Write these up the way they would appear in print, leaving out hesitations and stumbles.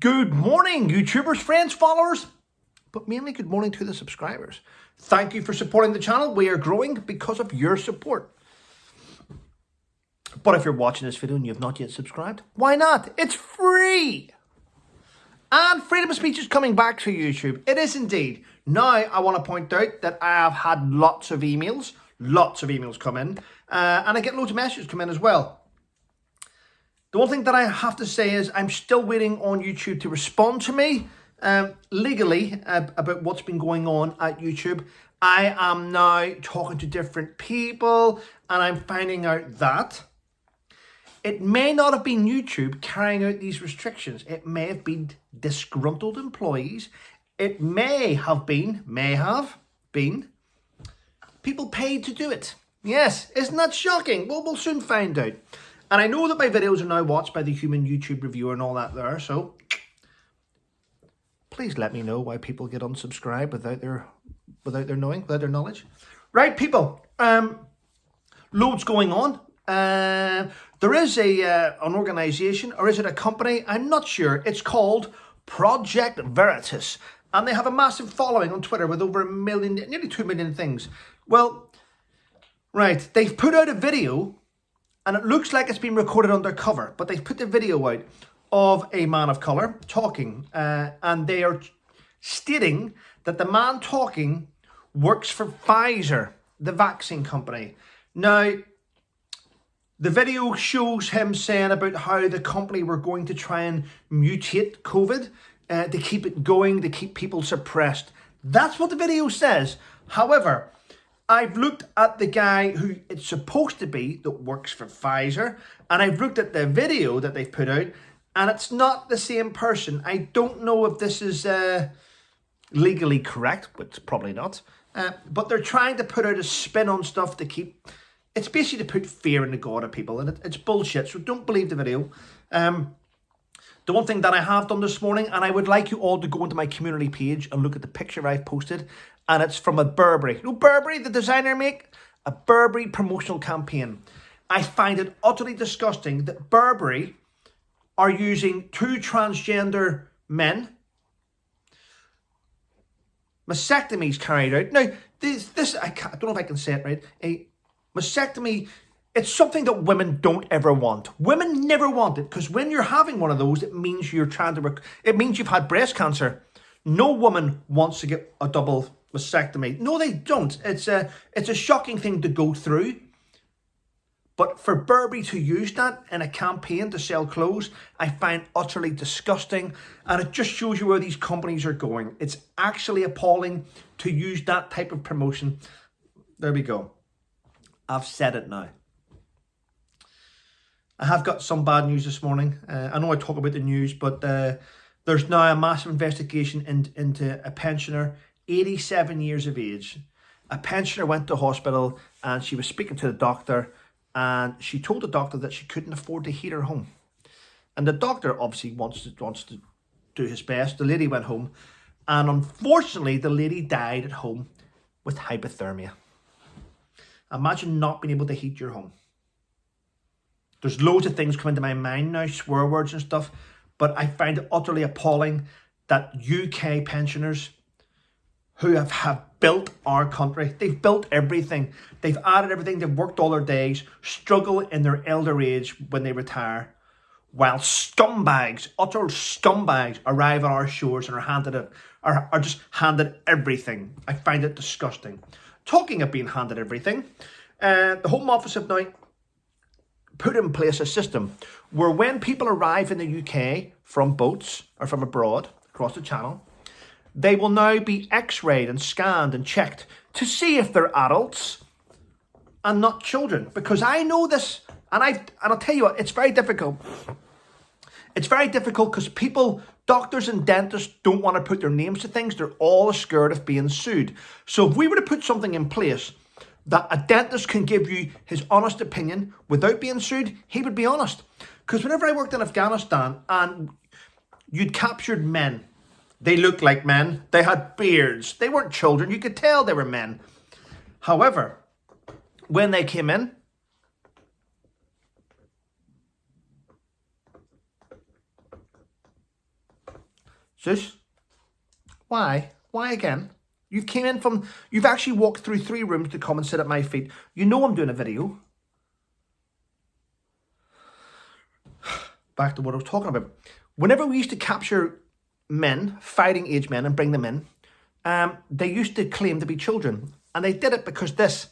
Good morning, YouTubers, friends, followers, but mainly good morning to the subscribers. Thank you for supporting the channel. We are growing because of your support. But if you're watching this video and you have not yet subscribed, why not? It's free. And freedom of speech is coming back to YouTube. It is indeed. Now, I want to point out that I have had lots of emails come in, and I get loads of messages come in as well. The one thing that I have to say is I'm still waiting on YouTube to respond to me legally about what's been going on at YouTube. I am now talking to different people and I'm finding out that it may not have been YouTube carrying out these restrictions. It may have been disgruntled employees. It may have been people paid to do it. Yes, isn't that shocking? Well, we'll soon find out. And I know that my videos are now watched by the human YouTube reviewer and all that there, so please let me know why people get unsubscribed without their knowledge. Right, people, loads going on. There is an organisation, or is it a company? I'm not sure. It's called Project Veritas, and they have a massive following on Twitter with over 1 million, nearly 2 million things. Well, right, they've put out a video. And it looks like it's been recorded undercover, but they've put the video out of a man of colour talking. And they are stating that the man talking works for Pfizer, the vaccine company. Now, the video shows him saying about how the company were going to try and mutate COVID to keep it going, to keep people suppressed. That's what the video says. However, I've looked at the guy who it's supposed to be that works for Pfizer, and I've looked at the video that they've put out, and it's not the same person. I don't know if this is legally correct, but it's probably not. But they're trying to put out a spin on stuff to keep... It's basically to put fear in the god of people, and it's bullshit, so don't believe the video. The one thing that I have done this morning, and I would like you all to go into my community page and look at the picture I've posted, and it's from a Burberry. You know Burberry, the designer make? A Burberry promotional campaign. I find it utterly disgusting that Burberry are using 2 transgender men. Mastectomies carried out. Now, this I don't know if I can say it right. A mastectomy, it's something that women don't ever want. Women never want it, because when you're having one of those, it means you're trying to... It means you've had breast cancer. No woman wants to get a double mastectomy. No, they don't. It's a shocking thing to go through. But for Burberry to use that in a campaign to sell clothes, I find utterly disgusting. And it just shows you where these companies are going. It's actually appalling to use that type of promotion. There we go. I've said it now. I have got some bad news this morning. I know I talk about the news, but there's now a massive investigation into a pensioner, 87 years of age. A pensioner went to hospital and she was speaking to the doctor, and she told the doctor that she couldn't afford to heat her home. And the doctor obviously wants to do his best. The lady went home, and unfortunately the lady died at home with hypothermia. Imagine not being able to heat your home. There's loads of things coming to my mind now, swear words and stuff, but I find it utterly appalling that UK pensioners who have built our country, they've built everything, they've added everything, they've worked all their days, struggle in their elder age when they retire, while scumbags, utter scumbags, arrive on our shores and are just handed everything. I find it disgusting. Talking of being handed everything, the Home Office have now put in place a system where when people arrive in the UK from boats or from abroad across the channel, they will now be x-rayed and scanned and checked to see if they're adults and not children. Because I know this, and I'll tell you what, it's very difficult. It's very difficult because people, doctors and dentists, don't want to put their names to things. They're all scared of being sued. So if we were to put something in place that a dentist can give you his honest opinion without being sued, he would be honest. Because whenever I worked in Afghanistan and you'd captured men, they looked like men, they had beards, they weren't children, you could tell they were men. However, when they came in, Zeus, why? Why again? You've actually walked through 3 rooms to come and sit at my feet. You know I'm doing a video. Back to what I was talking about. Whenever we used to capture men, fighting age men, and bring them in, they used to claim to be children. And they did it because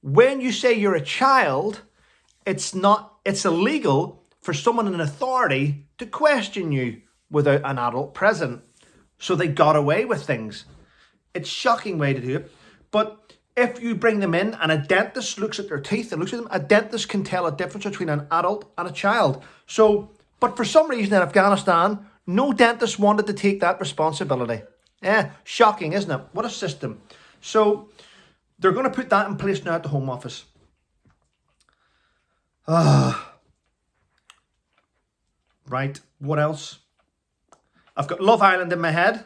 when you say you're a child, it's illegal for someone in authority to question you without an adult present. So they got away with things. It's a shocking way to do it. But if you bring them in and a dentist looks at their teeth and looks at them, a dentist can tell a difference between an adult and a child. But for some reason in Afghanistan, no dentist wanted to take that responsibility. Yeah, shocking, isn't it? What a system. So they're going to put that in place now at the Home Office. Right, what else? I've got Love Island in my head.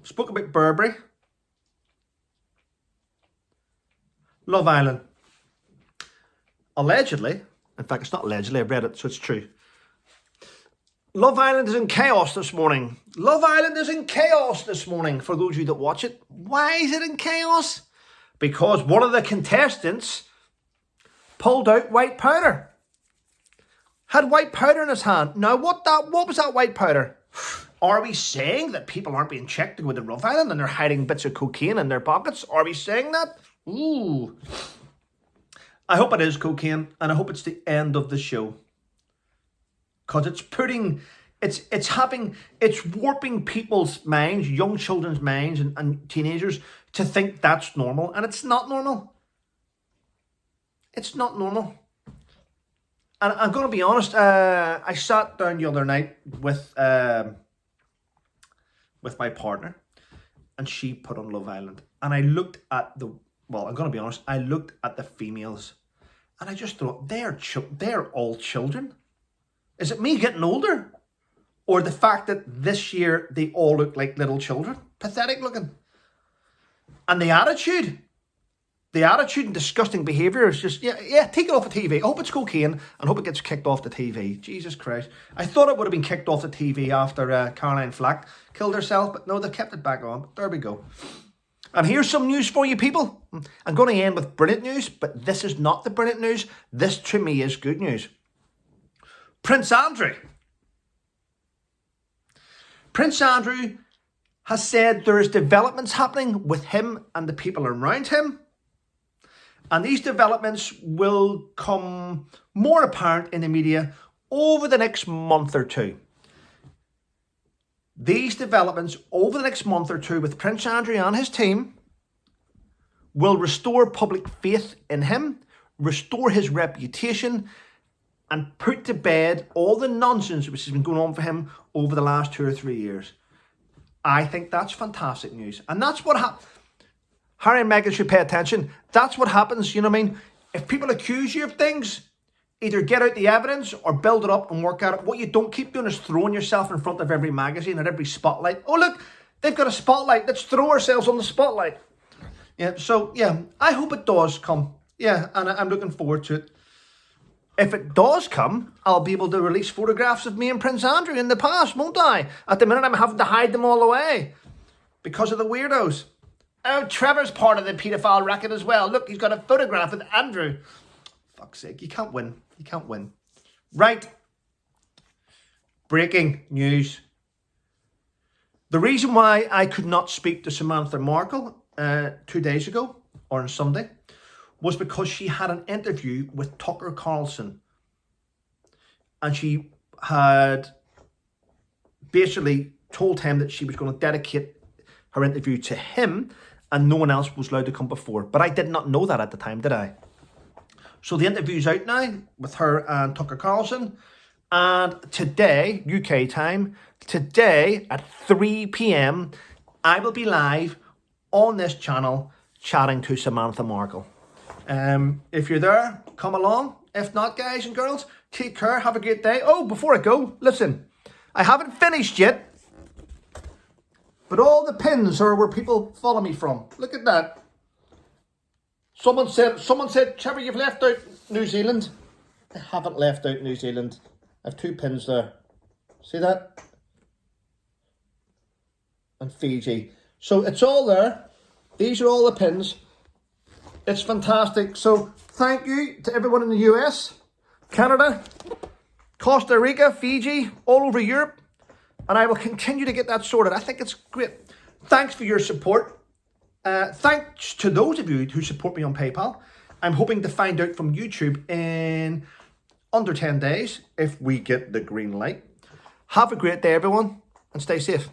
Spoke about Burberry. Love Island. Allegedly, in fact it's not allegedly, I've read it so it's true. Love Island is in chaos this morning. Love Island is in chaos this morning for those of you that watch it. Why is it in chaos? Because one of the contestants pulled out white powder. Had white powder in his hand. Now what was that white powder? Are we saying that people aren't being checked to go to Love Island and they're hiding bits of cocaine in their pockets? Are we saying that? Ooh. I hope it is cocaine, and I hope it's the end of the show. Because it's warping people's minds, young children's minds and teenagers to think that's normal. And it's not normal. It's not normal. And I'm going to be honest, I sat down the other night with my partner, and she put on Love Island. And I looked at I'm going to be honest, I looked at the females, and I just thought, they're all children. Is it me getting older? Or the fact that this year they all look like little children? Pathetic looking. And the attitude and disgusting behaviour is just, yeah, take it off the TV. I hope it's cocaine and hope it gets kicked off the TV. Jesus Christ. I thought it would have been kicked off the TV after Caroline Flack killed herself, but no, they kept it back on. But there we go. And here's some news for you people. I'm going to end with brilliant news, but this is not the brilliant news. This to me is good news. Prince Andrew has said there is developments happening with him and the people around him. And these developments will come more apparent in the media over the next month or two. These developments over the next month or two with Prince Andrew and his team will restore public faith in him, restore his reputation, and put to bed all the nonsense which has been going on for him over the last 2 or 3 years. I think that's fantastic news. And that's what happens. Harry and Meghan should pay attention. That's what happens, you know what I mean? If people accuse you of things, either get out the evidence or build it up and work at it. What you don't keep doing is throwing yourself in front of every magazine and every spotlight. Oh, look, they've got a spotlight. Let's throw ourselves on the spotlight. Yeah, so, yeah, I hope it does come. Yeah, and I'm looking forward to it. If it does come, I'll be able to release photographs of me and Prince Andrew in the past, won't I? At the minute, I'm having to hide them all away because of the weirdos. Oh, Trevor's part of the paedophile racket as well. Look, he's got a photograph with Andrew. Fuck's sake, you can't win. You can't win. Right. Breaking news. The reason why I could not speak to Samantha Markle 2 days ago, or on Sunday, was because she had an interview with Tucker Carlson. And she had basically told him that she was going to dedicate her interview to him and no one else was allowed to come before. But I did not know that at the time, did I? So the interview's out now with her and Tucker Carlson. And today, UK time, today at 3 p.m, I will be live on this channel chatting to Samantha Markle. If you're there, come along. If not, guys and girls, take care. Have a great day. Oh, before I go, listen. I haven't finished yet. But all the pins are where people follow me from. Look at that. Someone said, Trevor, you've left out New Zealand. I haven't left out New Zealand. I have 2 pins there. See that? and Fiji. So it's all there. These are all the pins. It's fantastic. So thank you to everyone in the US, Canada, Costa Rica, Fiji, all over Europe. And I will continue to get that sorted. I think it's great. Thanks for your support. Thanks to those of you who support me on PayPal. I'm hoping to find out from YouTube in under 10 days if we get the green light. Have a great day, everyone, and stay safe.